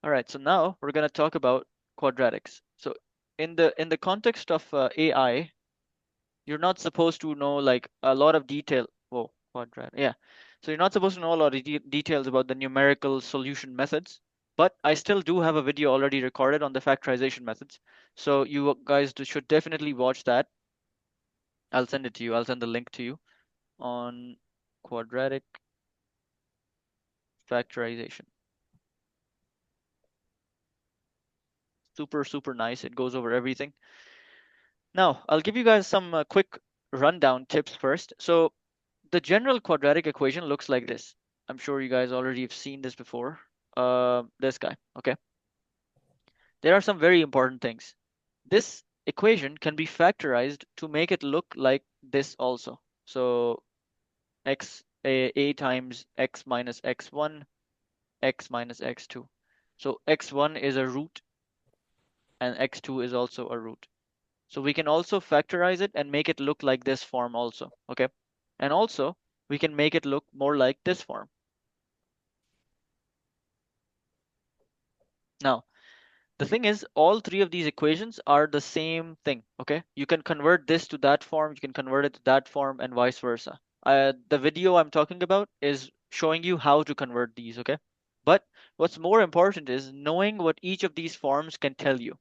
All right, so now we're going to talk about quadratics. So in the context of AI, you're not supposed to know like a lot of detail. Whoa, quadratic. Yeah. So you're not supposed to know a lot of details about the numerical solution methods, but I still do have a video already recorded on the factorization methods. So you guys should definitely watch that. I'll send it to you. I'll send the link to you on quadratic factorization. Super, super nice. It goes over everything. Now, I'll give you guys some quick rundown tips first. So the general quadratic equation looks like this. I'm sure you guys already have seen this before. This guy, okay? There are some very important things. This equation can be factorized to make it look like this also. So a times x minus x1, x minus x2. So x1 is a root and x2 is also a root. So we can also factorize it and make it look like this form also, okay? And also, we can make it look more like this form. Now, the thing is, all three of these equations are the same thing, okay? You can convert this to that form, you can convert it to that form, and vice versa. The video I'm talking about is showing you how to convert these, okay? But what's more important is knowing what each of these forms can tell you.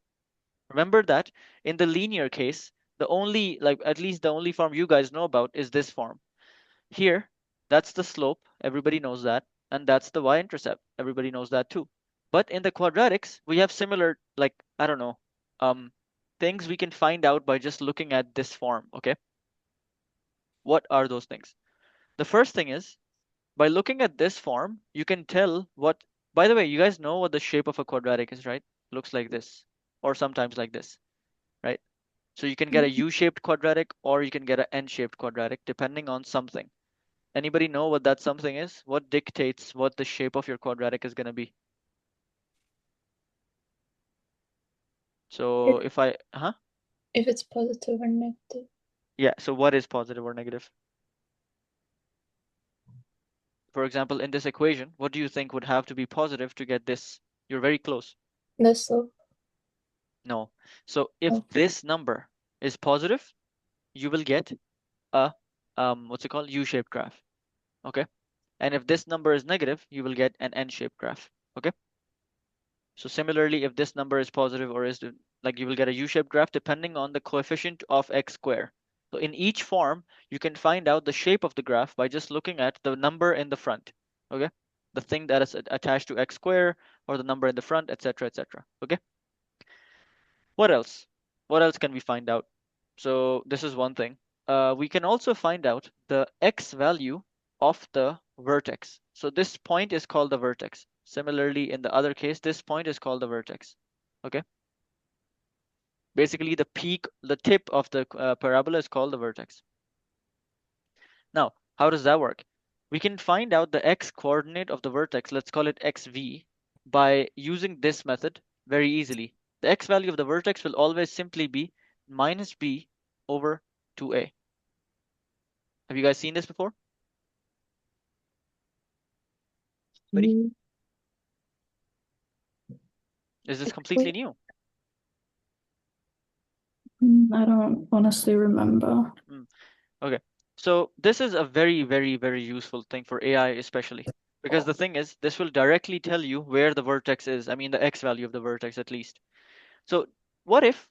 Remember that in the linear case, the only, like at least the only form you guys know about is this form. Here, that's the slope, everybody knows that, and that's the y-intercept, everybody knows that too. But in the quadratics, we have similar, like, I don't know, um, things we can find out by just looking at this form, okay? What are those things? The first thing is, by looking at this form, you can tell what, by the way, you guys know what the shape of a quadratic is, right? Looks like this, or sometimes like this, right? So you can get a U-shaped quadratic or you can get an N-shaped quadratic depending on something. Anybody know what that something is? What dictates what the shape of your quadratic is going to be? So If if I, huh? if it's positive or negative. Yeah, so what is positive or negative? For example, in this equation, what do you think would have to be positive to get this? You're very close. The slope. No. So if Oh, this number is positive, you will get a, what's it called? U-shaped graph. Okay. And if this number is negative, you will get an N-shaped graph. Okay. So similarly, if this number is positive or is like you will get a U-shaped graph depending on the coefficient of x square. So in each form, you can find out the shape of the graph by just looking at the number in the front. Okay, the thing that is attached to x square or the number in the front, etc., etc. Okay. What else? What else can we find out? So this is one thing. We can also find out the x value of the vertex. So this point is called the vertex. Similarly, in the other case, this point is called the vertex. Okay. Basically, the peak, the tip of the parabola is called the vertex. Now, how does that work? We can find out the x coordinate of the vertex, let's call it xv, by using this method very easily. The x value of the vertex will always simply be minus b over 2a. Have you guys seen this before? Anybody? mm, Is this completely actually, new? I don't honestly remember. Mm, okay. So this is a very, very, very useful thing for AI especially. Because the thing is, this will directly tell you where the vertex is. I mean, the x value of the vertex at least. So what if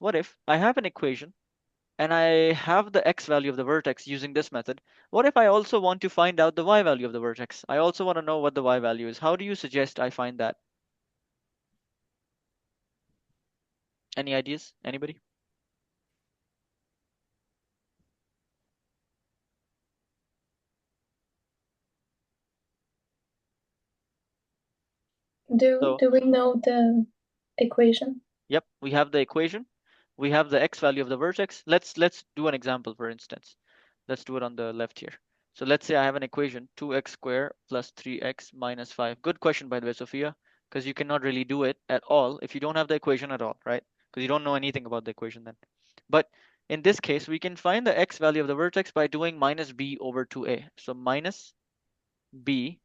I have an equation and I have the x value of the vertex using this method? What if I also want to find out the y value of the vertex? I also want to know what the y value is. How do you suggest I find that? Any ideas? Anybody? Do So, do we know the equation? yep, we have the equation. We have the x value of the vertex. Let's do an example, for instance. Let's do it on the left here. So let's say I have an equation 2x squared plus 3x minus 5. Good question, by the way, Sophia, because you cannot really do it at all if you don't have the equation at all, right? Because you don't know anything about the equation then. But in this case, we can find the x value of the vertex by doing minus b over 2a. So minus b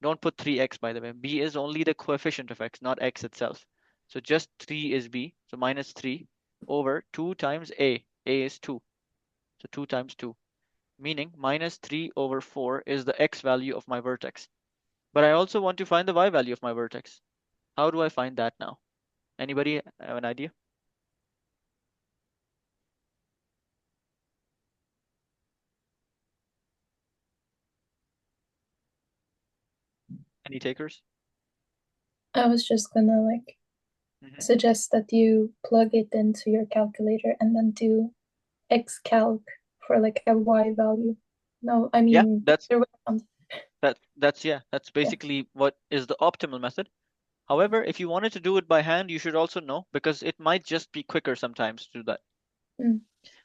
Don't put 3x, by the way. B is only the coefficient of x, not x itself. So just 3 is b. So minus 3 over 2 times a. A is 2. So 2 times 2. Meaning minus 3 over 4 is the x value of my vertex. But I also want to find the y value of my vertex. How do I find that now? Anybody have an idea? Any takers? I was just gonna like Hmm. suggest that you plug it into your calculator and then do xcalc for like a y value. No, I Yeah, mean that's other way around. that's Yeah. basically what is the optimal method. However, if you wanted to do it by hand, you should also know because it might just be quicker sometimes to do that. Mm.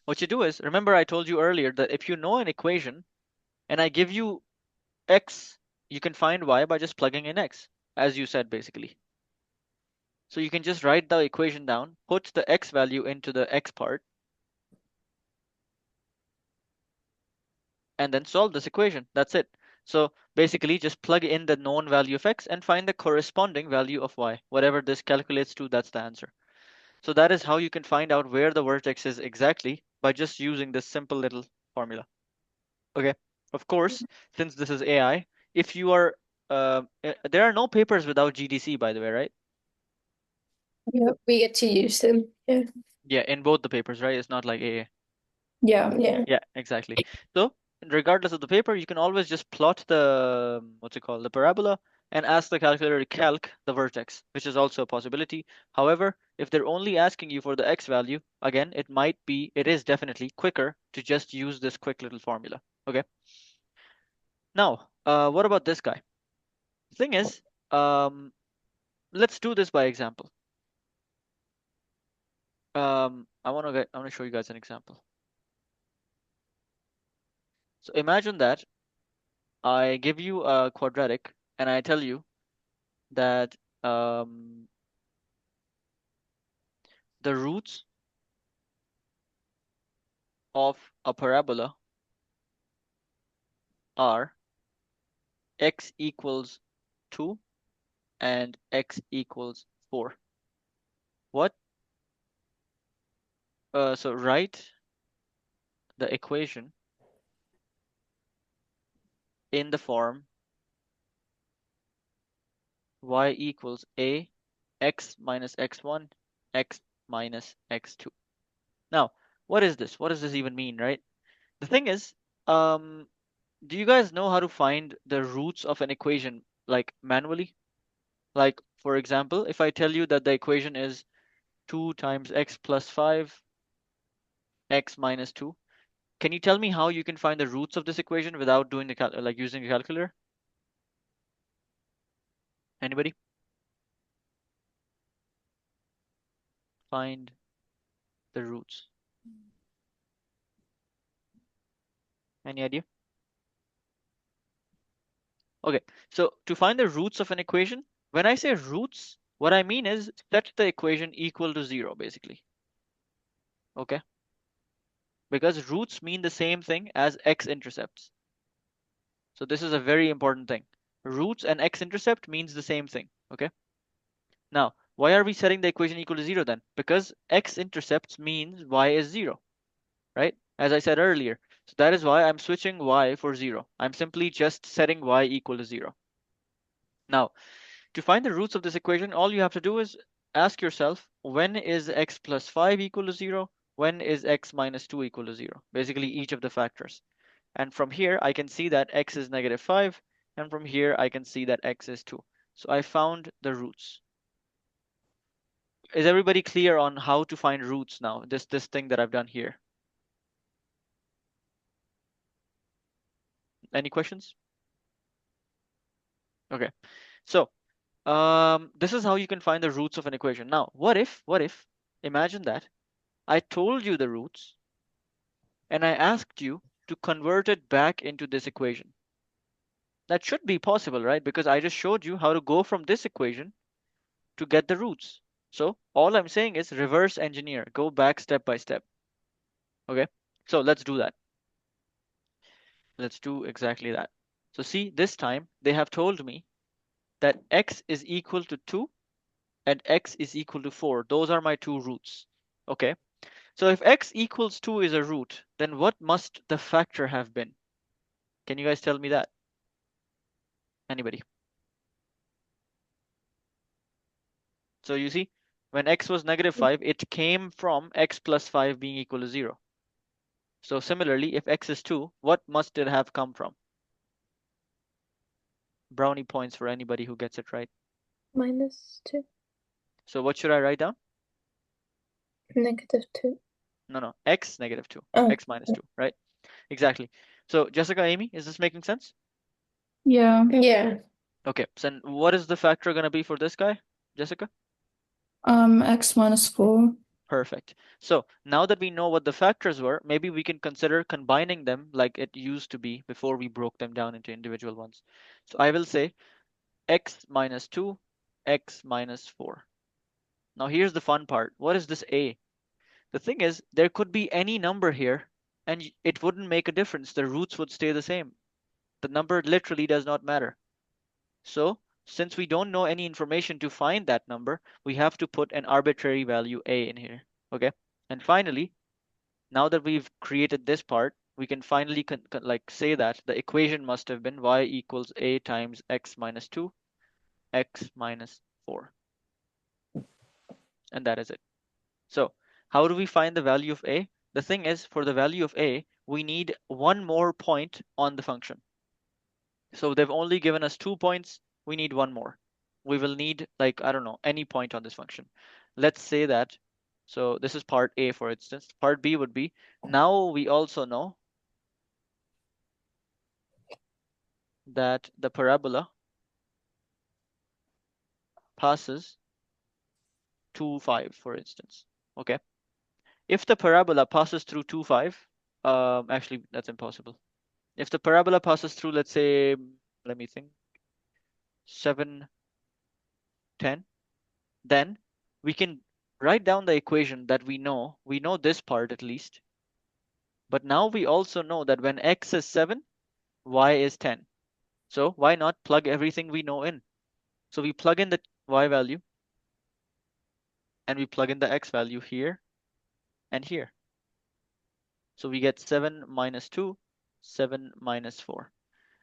What you do is, remember I told you earlier that if you know an equation and I give you x, you can find y by just plugging in x, as you said basically. So you can just write the equation down, put the x value into the x part, and then solve this equation. That's it. So basically just plug in the known value of x and find the corresponding value of y. Whatever this calculates to, that's the answer. So that is how you can find out where the vertex is exactly by just using this simple little formula. Okay. Of course, since this is AI, if you are there are no papers without GDC, by the way, right? Yeah, we get to use them. Yeah. Yeah, in both the papers, right? It's not like AA. Yeah, yeah. Yeah, exactly. So regardless of the paper, you can always just plot the what's it called, the parabola, and ask the calculator to calc the vertex, which is also a possibility. However, if they're only asking you for the x value, again, it is definitely quicker to just use this quick little formula. Okay. Now, what about this guy? Thing is, um, let's do this by example. I want to show you guys an example. So imagine that I give you a quadratic and I tell you that um, the roots of a parabola are x equals 2 and x equals 4. What? So write the equation in the form y equals a x minus x1 x minus x2. Now, what is this? What does this even mean, right? The thing is, um, do you guys know how to find the roots of an equation like manually? Like, for example, if I tell you that the equation is 2 times x plus 5, x minus 2, can you tell me how you can find the roots of this equation without doing the like using a calculator? Anybody? Find the roots. Any idea? Okay, so to find the roots of an equation, when I say roots, what I mean is set the equation equal to 0, basically. Okay? Because roots mean the same thing as x-intercepts. So this is a very important thing. Roots and x-intercept means the same thing. Okay? Now, why are we setting the equation equal to 0 then? Because x-intercepts means y is 0, right? As I said earlier. So that is why I'm switching y for 0. I'm simply just setting y equal to 0. Now, to find the roots of this equation, all you have to do is ask yourself, when is x plus 5 equal to 0? When is x minus 2 equal to 0? Basically, each of the factors. And from here, I can see that x is negative 5. And from here, I can see that x is 2. So I found the roots. Is everybody clear on how to find roots now? This thing that I've done here. Any questions? Okay. So this is how you can find the roots of an equation. Now, what if, imagine that I told you the roots and I asked you to convert it back into this equation. That should be possible, right? Because I just showed you how to go from this equation to get the roots. So all I'm saying is reverse engineer, go back step by step. Okay, so let's do that. Let's do exactly that. So see, this time they have told me that x is equal to 2 and x is equal to 4. Those are my two roots. Okay. So if x equals 2 is a root, then what must the factor have been? Can you guys tell me that? Anybody? So you see, when x was -5, it came from x plus 5 being equal to 0. So similarly, if x is 2, what must it have come from? Brownie points for anybody who gets it right. -2. So what should I write down? -2. No, x -2, Oh, x minus 2, right? Exactly. So Jessica, Amy, is this making sense? Yeah. yeah. Okay, so what is the factor going to be for this guy, Jessica? X minus 4. Perfect. So now that we know what the factors were, maybe we can consider combining them like it used to be before we broke them down into individual ones. So I will say x minus 2, x minus 4. Now here's the fun part. What is this a? The thing is, there could be any number here and it wouldn't make a difference. The roots would stay the same. The number literally does not matter. So since we don't know any information to find that number, we have to put an arbitrary value a in here. Okay. And finally, now that we've created this part, we can finally like say that the equation must have been y equals a times x minus 2, x minus 4. And that is it. So how do we find the value of a? The thing is, for the value of a, we need one more point on the function. So they've only given us 2 points. We need one more. We will need, like, I don't know, any point on this function. Let's say that. So this is part A, for instance. Part B would be, now we also know that the parabola passes 2, 5, for instance. Okay. If the parabola passes through 2, 5, actually, that's impossible. If the parabola passes through, let's say, let me think, 7, 10, then we can write down the equation that we know. We know this part at least. But now we also know that when x is 7, y is 10. So why not plug everything we know in? So we plug in the y value and we plug in the x value here and here. So we get 7 minus 2, 7 minus 4.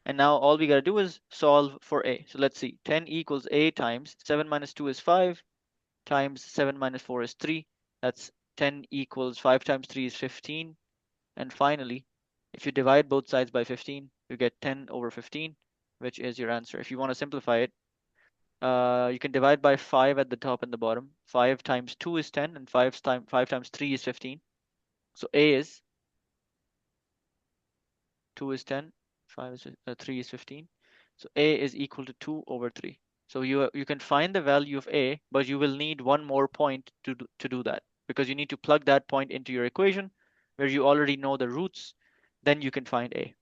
And now all we got to do is solve for a. So let's see, 10 equals a times 7 minus 2 is 5 times 7 minus 4 is 3. That's 10 equals 5 times 3 is 15. And finally, if you divide both sides by 15, you get 10 over 15, which is your answer. If you want to simplify it, you can divide by 5 at the top and the bottom. 5 times 2 is 10, and 5 times 3 is 15. So a is 2 is 10, 5 is 3 is 15. So a is equal to 2 over 3. So you can find the value of a, but you will need one more point to do that, because you need to plug that point into your equation where you already know the roots. Then you can find a.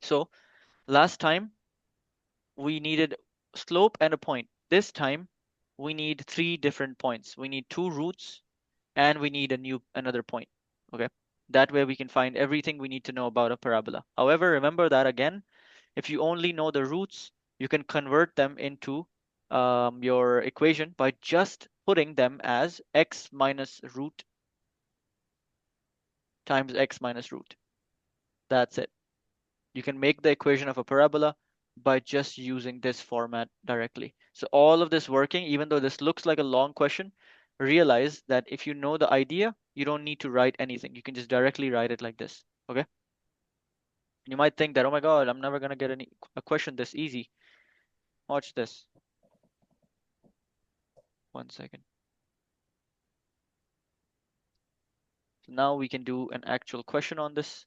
So last time we needed slope and a point. This time we need three different points. We need two roots and we need another point. Okay. That way we can find everything we need to know about a parabola. However, remember that again, if you only know the roots, you can convert them into your equation by just putting them as x minus root times x minus root. That's it. You can make the equation of a parabola by just using this format directly. So all of this working, even though this looks like a long question, realize that if you know the idea, you don't need to write anything. You can just directly write it like this. Okay. You might think that, oh my God, I'm never gonna get a question this easy. Watch this. 1 second. So now we can do an actual question on this.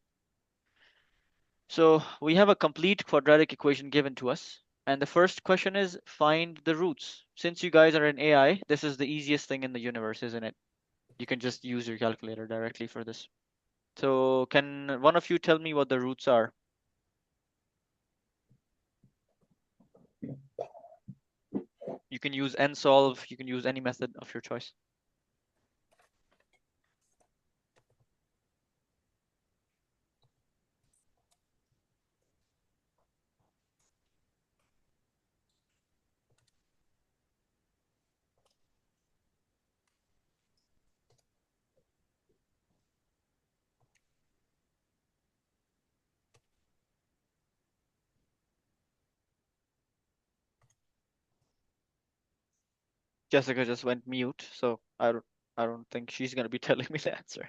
So we have a complete quadratic equation given to us. And the first question is find the roots. Since you guys are in AI, this is the easiest thing in the universe, isn't it? You can just use your calculator directly for this. So can one of you tell me what the roots are? You can use nsolve, you can use any method of your choice. Jessica just went mute, so I don't think she's gonna be telling me the answer.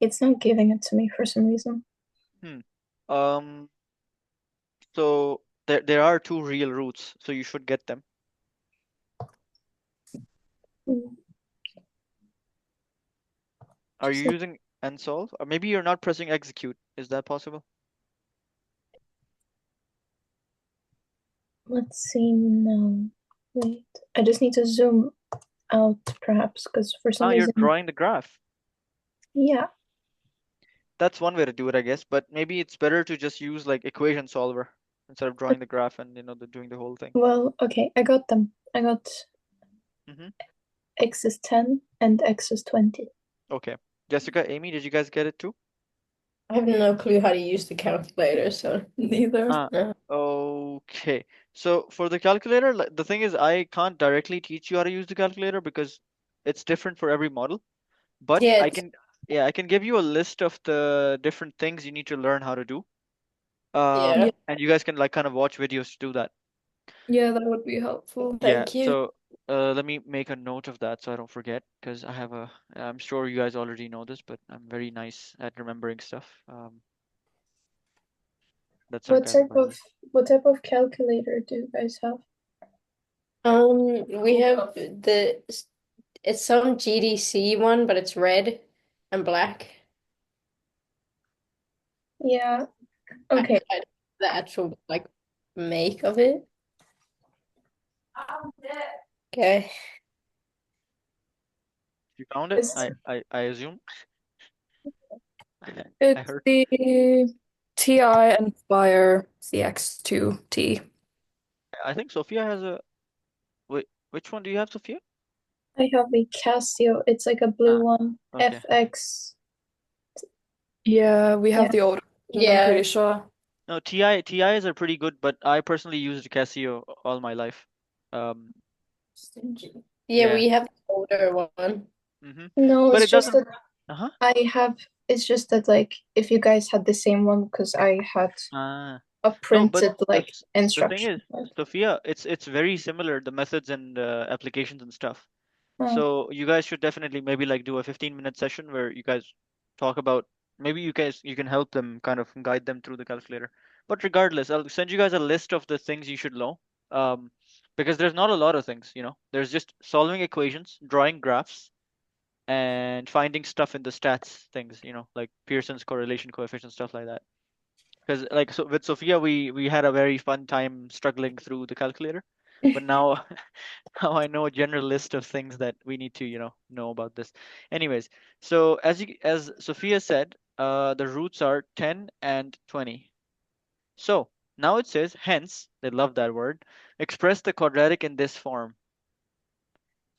It's not giving it to me for some reason. Hmm. Um, so there are two real roots, so you should get them. Mm, Are you Just using nsolve? Or maybe you're not pressing execute. Is that possible? let's see now. Wait, I just need to zoom out perhaps because for some Ah, you're reason, drawing the graph. yeah. That's one way to do it, I guess, but maybe it's better to just use like equation solver instead of drawing the graph and doing the whole thing. Well, okay, I got them. I got Mm-hmm. x is 10 and x is 20. Okay. Jessica, Amy, did you guys get it too? I have no clue how to use the calculator, so Neither. Ah, no. okay. So for the calculator, the thing is I can't directly teach you how to use the calculator because it's different for every model. But Yeah, I can, yeah, I can give you a list of the different things you need to learn how to do. yeah. Yeah, And you guys can like kind of watch videos to do that. yeah, that would be helpful. Yeah, Thank you. so let me make a note of that so I don't forget because I'm sure you guys already know this, but I'm very nice at remembering stuff. That's What sarcasm, type by the way. of what type of calculator do you guys have? We have it's some GDC one, but it's red and black. Yeah, I, okay. I the actual like make of it. Okay. You found it? It's I assume. I It's heard. the TI Inspire CX2T. I think Sophia has a. Wait, which one do you have, Sophia? I have a Casio. It's like a blue Ah, one. okay. FX. Yeah, we Yeah. have the old version, I'm Yeah. pretty sure. No, TIs are pretty good, but I personally used Casio all my life. Um, Yeah, yeah. we have the older one. Mm-hmm. No, But it's it just doesn't. that Uh-huh. I have. It's just that like if you guys had the same one, because I had Ah. a No, but printed the like s- the thing instruction is, guide. Sophia, it's very similar, the methods and applications and stuff. Oh, So you guys should definitely maybe like do a 15-minute session where you guys talk about maybe you can help them kind of guide them through the calculator. But regardless, I'll send you guys a list of the things you should know. Um, because there's not a lot of things, There's just solving equations, drawing graphs, and finding stuff in the stats things, like Pearson's correlation coefficient, stuff like that. Because like so with Sophia, we had a very fun time struggling through the calculator, but now now I know a general list of things that we need to know about this. Anyways, so as Sophia said, the roots are 10 and 20. So now it says hence, they love that word, express the quadratic in this form.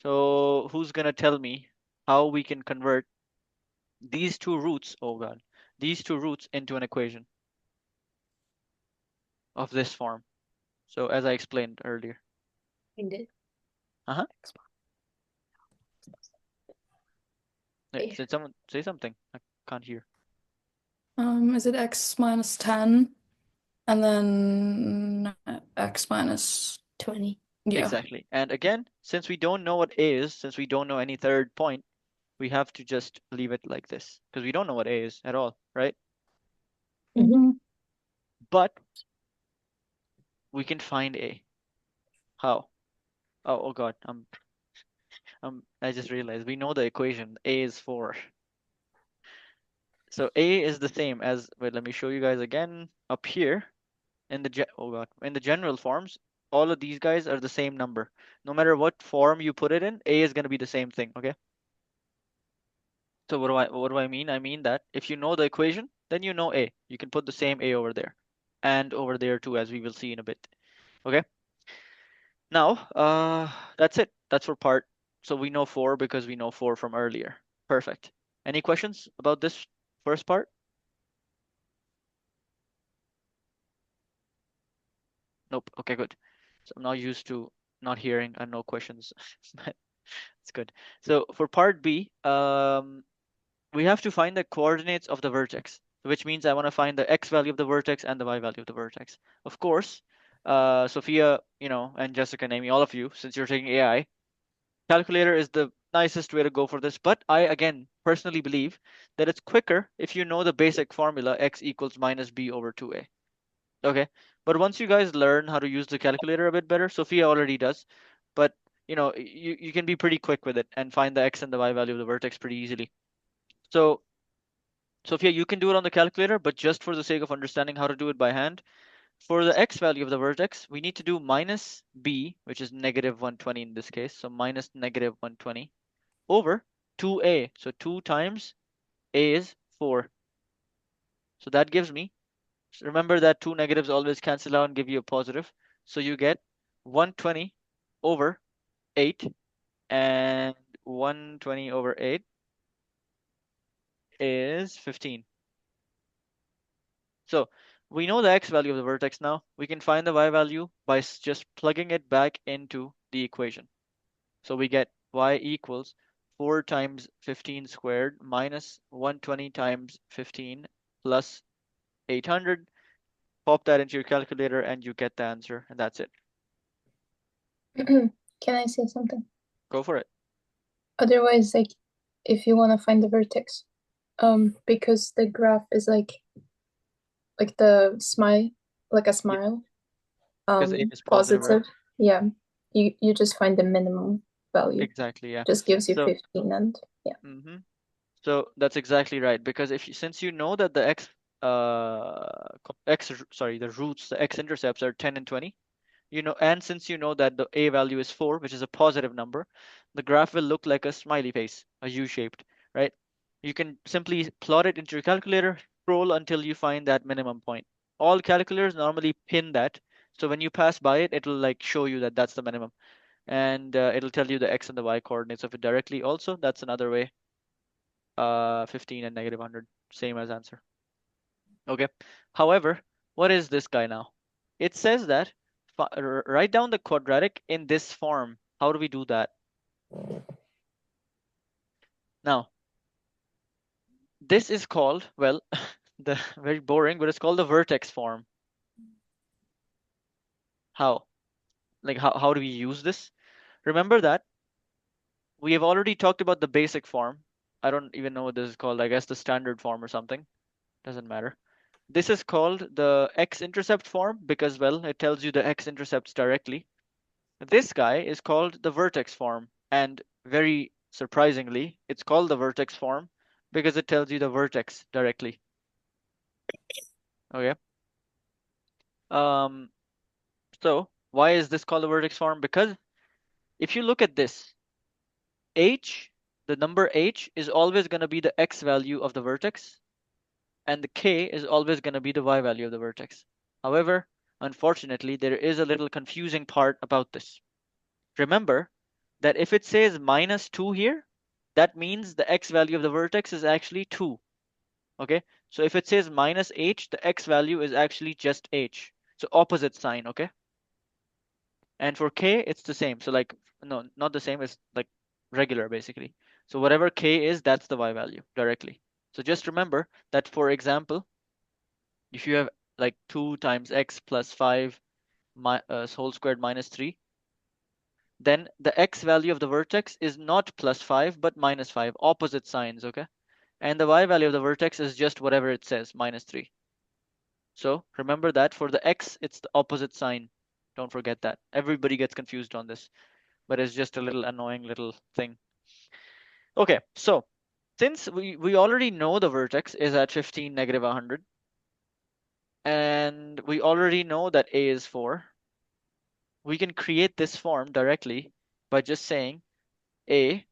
So who's gonna tell me how we can convert these two roots? Oh God, these two roots into an equation of this form. So as I explained earlier. We did. Uh-huh. Did someone say something? I can't hear. Is it x minus 10 and then x minus 20. yeah. Exactly. And again, since we don't know what A is, since we don't know any third point, we have to just leave it like this because we don't know what A is at all, right? Mm-hmm. But we can find A. How? Oh God, I just realized we know the equation. A is 4. So A is the same as, wait, let me show you guys again up here in oh God, in the general forms, all of these guys are the same number. No matter what form you put it in, A is going to be the same thing, okay? So what do I mean? I mean that if you know the equation, then you know A. You can put the same A over there and over there too, as we will see in a bit. Okay. Now, that's it. That's for part. So we know 4 because we know 4 from earlier. Perfect. Any questions about this first part? Nope. Okay, good. So I'm now used to not hearing and no questions. It's good. So for part B, we have to find the coordinates of the vertex. which means I want to find the x value of the vertex and the y value of the vertex. Of course, Sophia, and Jessica, Naomi, all of you, since you're taking AI, calculator is the nicest way to go for this. But I, again, personally believe that it's quicker if you know the basic formula x equals minus b over 2a. Okay, but once you guys learn how to use the calculator a bit better, Sophia already does, but you can be pretty quick with it and find the x and the y value of the vertex pretty easily. So Sophia, you can do it on the calculator, but just for the sake of understanding how to do it by hand, for the x value of the vertex, we need to do minus b, which is negative 120 in this case, so minus negative 120 over 2a, so 2 times a is 4. So that gives me, remember that two negatives always cancel out and give you a positive. So you get 120 over 8, and 120 over 8 is 15. So we know the x value of the vertex now. We can find the y value by just plugging it back into the equation. So we get y equals 4 times 15 squared minus 120 times 15 plus 800. Pop that into your calculator and you get the answer, and that's it. Can I say something? Go for it. Otherwise, like, if you want to find the vertex, because the graph is like the smile, like a smile, Because a is positive, right? positive. Yeah, you just find the minimum value. Exactly, yeah. Just gives you So 15, and yeah. So that's exactly right, because since you know that the the roots, the x-intercepts are 10 and 20, and since you know that the a value is 4, which is a positive number, the graph will look like a smiley face, a U-shaped, right? You can simply plot it into your calculator, scroll until you find that minimum point. All calculators normally pin that, so when you pass by it, it'll like show you that that's the minimum, and it'll tell you the x and the y coordinates of it directly. Also, that's another way. 15 and negative 100, same as answer. Okay. However, what is this guy now? It says that write down the quadratic in this form. How do we do that? Now, this is called, well, the very boring, but it's called the vertex form. How? Like, how do we use this? Remember that we have already talked about the basic form. I don't even know what this is called. I guess the standard form or something. Doesn't matter. This is called the x-intercept form because, well, it tells you the x-intercepts directly. This guy is called the vertex form, and very surprisingly, it's called the vertex form because it tells you the vertex directly. Okay. Um, so why is this called the vertex form? Because if you look at this, h, the number h is always going to be the x value of the vertex, and the k is always going to be the y value of the vertex. However, unfortunately, there is a little confusing part about this. Remember that if it says minus 2 here, that means the x value of the vertex is actually 2. Okay, so if it says minus h, the x value is actually just h. So opposite sign, okay? And for k, it's the same. So like, no, not the same, it's like regular basically. So whatever k is, that's the y value directly. So just remember that, for example, if you have like 2 times x plus 5 whole squared minus 3, then the x value of the vertex is not plus 5 but minus 5, opposite signs, okay? And the y value of the vertex is just whatever it says, minus 3. So remember that for the x, it's the opposite sign. Don't forget that. Everybody gets confused on this, but it's just a little annoying little thing. Okay, so since we already know the vertex is at 15, negative 100, and we already know that a is 4, we can create this form directly by just saying a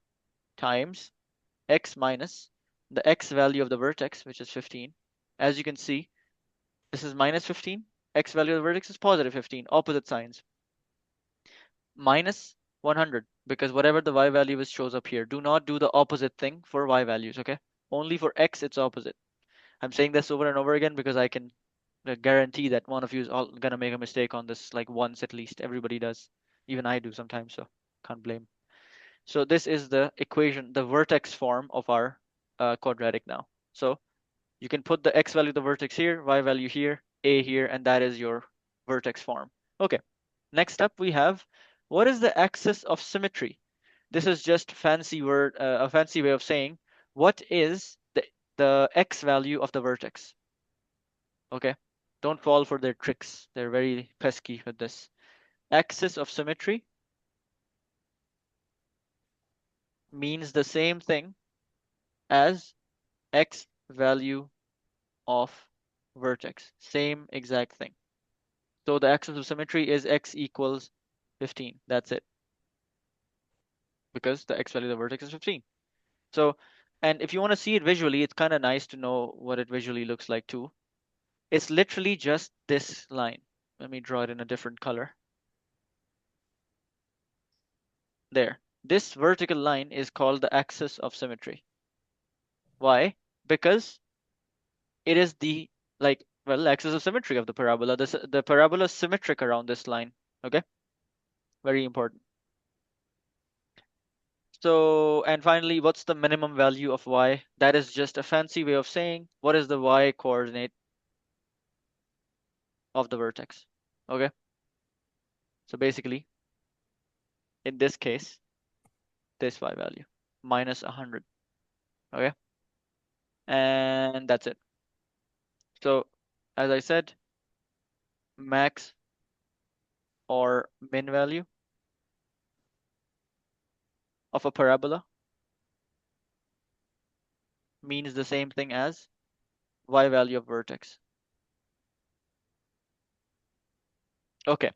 times x minus the x value of the vertex, which is 15. As you can see, this is minus 15. X value of the vertex is positive 15, opposite signs. Minus 100, because whatever the y value is shows up here. Do not do the opposite thing for y values, okay? Only for x, it's opposite. I'm saying this over and over again because I can guarantee that one of you is all gonna make a mistake on this like once at least. Everybody does. Even I do sometimes, so can't blame. So this is the equation, the vertex form of our quadratic now. So You can put the x value of the vertex here, y value here, a here, and that is your vertex form. Okay, next up we have, what is the axis of symmetry? This is just fancy word, a fancy way of saying what is the x value of the vertex. Okay, don't fall for their tricks. They're very pesky with this. Axis of symmetry means the same thing as x value of vertex. Same exact thing. So the axis of symmetry is x equals 15. That's it. Because the x value of the vertex is 15. So, and if you want to see it visually, it's kind of nice to know what it visually looks like too. It's literally just this line. Let me draw it in a different color. There. This vertical line is called the axis of symmetry. Why? Because it is the, like, well, axis of symmetry of the parabola. The parabola is symmetric around this line. Okay? Very important. So, and finally, what's the minimum value of y? That is just a fancy way of saying what is the y coordinate of the vertex. Okay? So basically, in this case, this y value, minus 100. Okay? And that's it. So, as I said, max or min value of a parabola means the same thing as y value of vertex. Okay.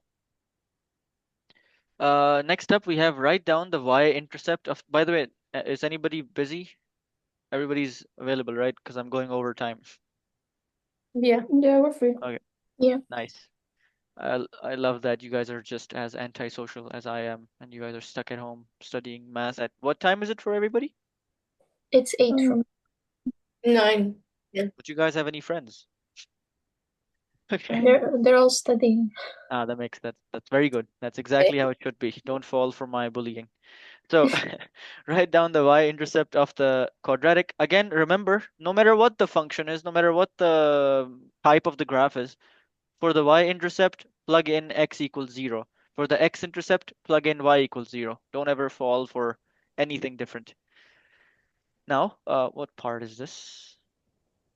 Next up, we have write down the y-intercept of, by the way, is anybody busy? Everybody's available, right? Because I'm going over time. Yeah. Yeah, we're free. Okay, Yeah. nice. I love that you guys are just as antisocial as I am, and you guys are stuck at home studying math. At what time is it for everybody? It's 8 for 9. Would you guys have any friends? Okay. they're all studying. That's very good. That's exactly how it should be. Don't fall for my bullying. So write down the y-intercept of the quadratic. Again, remember, no matter what the function is, no matter what the type of the graph is, for the y-intercept, plug in x equals 0. For the x-intercept, plug in y equals 0. Don't ever fall for anything different. Now, what part is this?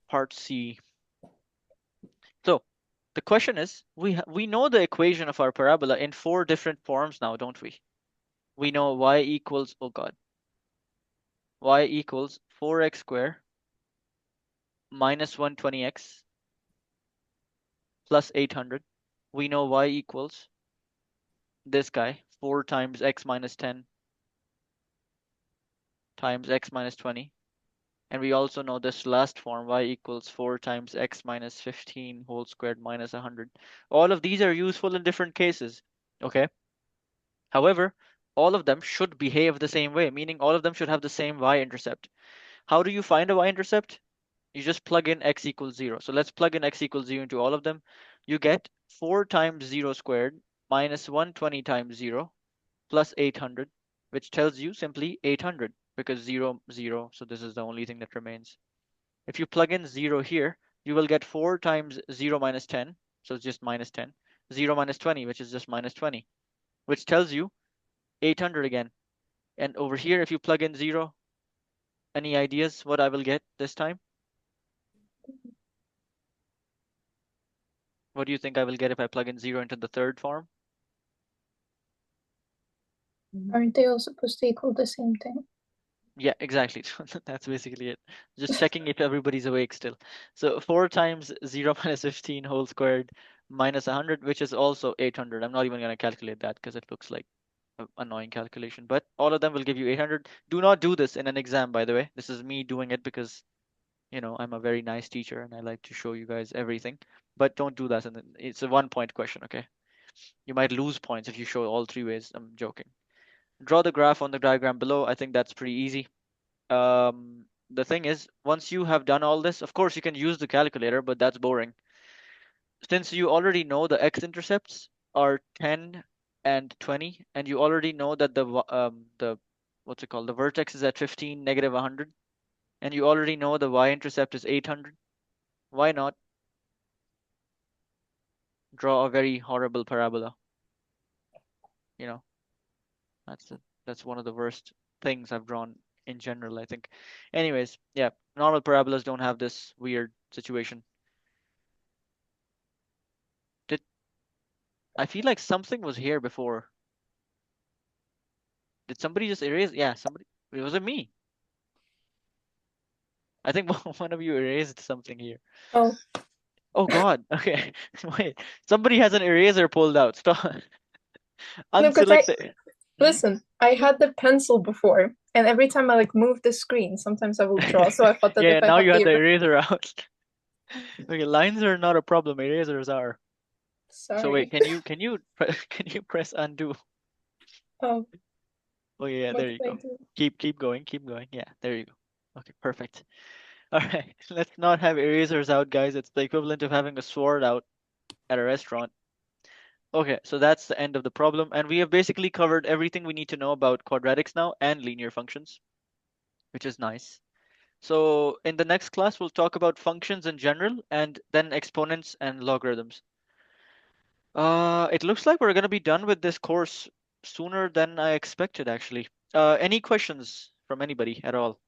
Part C. So the question is, we know the equation of our parabola in 4 different forms now, don't we? We know y equals, oh God, y equals 4x squared minus 120x plus 800. We know y equals this guy, 4 times x minus 10 times x minus 20. And we also know this last form, y equals 4 times x minus 15 whole squared minus 100. All of these are useful in different cases, okay? However, all of them should behave the same way, meaning all of them should have the same y-intercept. How do you find a y-intercept? You just plug in x equals 0. So let's plug in x equals 0 into all of them. You get 4 times 0 squared minus 120 times 0 plus 800, which tells you simply 800 because 0, 0. So this is the only thing that remains. If you plug in 0 here, you will get 4 times 0 minus 10. So it's just minus 10. 0 minus 20, which is just minus 20, which tells you 800 again. And over here, if you plug in 0, any ideas what I will get this time? What do you think I will get if I plug in 0 into the third form? Aren't they all supposed to equal the same thing? Yeah, exactly. That's basically it. Just checking if everybody's awake still. So 4 times 0 minus 15 whole squared minus 100, which is also 800. I'm not even going to calculate that because it looks like an annoying calculation. But all of them will give you 800. Do not do this in an exam, by the way. This is me doing it because, you know, I'm a very nice teacher and I like to show you guys everything. But don't do that. And it's a 1-point question, okay? You might lose points if you show all 3 ways. I'm joking. Draw the graph on the diagram below. I think that's pretty easy. The thing is, once you have done all this, of course you can use the calculator, but that's boring. Since you already know the x-intercepts are 10 and 20, and you already know that the what's it called, the vertex is at 15, negative 100, and you already know the y-intercept is 800. Why not draw a very horrible parabola? You know, that's one of the worst things I've drawn in general, I think. Anyways, yeah, normal parabolas don't have this weird situation. Did I feel like something was here before? Did somebody just erase? Yeah, somebody. It wasn't me. I think one of you erased something here. Oh, Oh God. Okay. Wait. Somebody has an eraser pulled out. Stop. no, because Unselect it. listen, I had the pencil before, and every time I like move the screen, sometimes I will draw. So I thought that Yeah, if I now have you had the the eraser out. Okay, lines are not a problem. Erasers are. So wait, sorry. can you press undo? Oh, Oh yeah, what there did you I go. do? Keep going, keep going. Yeah, there you go. Okay, perfect. All right, let's not have erasers out, guys. It's the equivalent of having a sword out at a restaurant. Okay, so that's the end of the problem, and we have basically covered everything we need to know about quadratics now and linear functions, which is nice. So in the next class, we'll talk about functions in general and then exponents and logarithms. It looks like we're gonna be done with this course sooner than I expected, actually. Any questions from anybody at all?